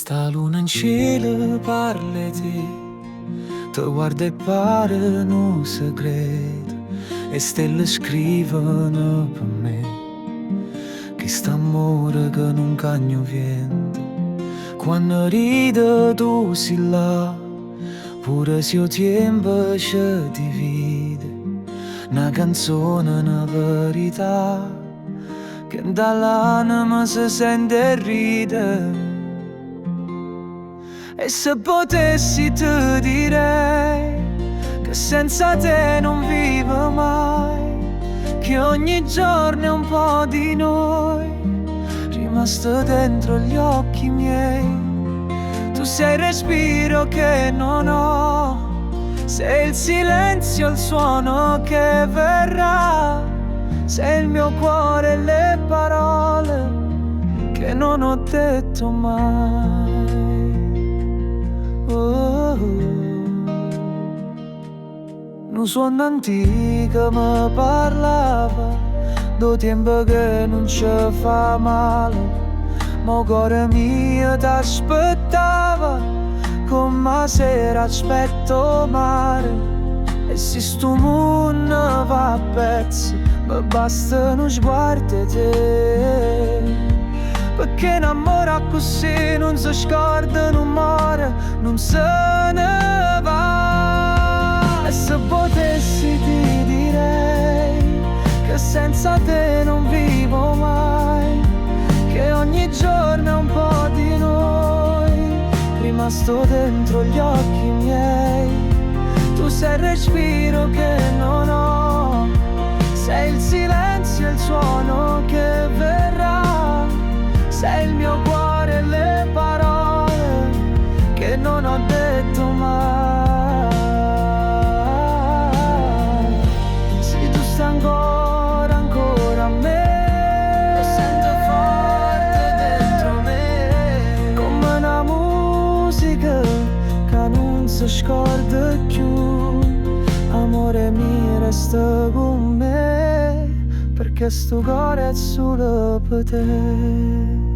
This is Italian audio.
Sta luna in cielo parla te guarda e pare un segreto, e stelle scrivono per me che st'amore che non cagno vento. Quando ride tu sei là, pure se il tempo ci divide, una canzone, una verità che dall'anima si sente e ride. E se potessi ti direi che senza te non vivo mai, che ogni giorno è un po' di noi rimasto dentro gli occhi miei. Tu sei il respiro che non ho, sei il silenzio, il suono che verrà, sei il mio cuore e le parole che non ho detto mai. Un suono antico mi parlava do tempo che non ci fa male, ma il cuore mio t'aspettava come sera aspetto mare. E se sto mondo va a pezzi, mi basta uno sguardo di te, perché un amore così non si scorda, non muore, non se ne va. E se potessi ti direi che senza te non vivo mai, che ogni giorno è un po' di noi rimasto dentro gli occhi miei. Tu sei il respiro che non ho, sei il silenzio e il suono che verrà, sei il mio cuore e le parole che non ho detto mai. Se tu stai ancora a me, lo sento forte dentro me, come una musica che non si scorda più. Amore mio resta con me, perché sto cuore è solo per te.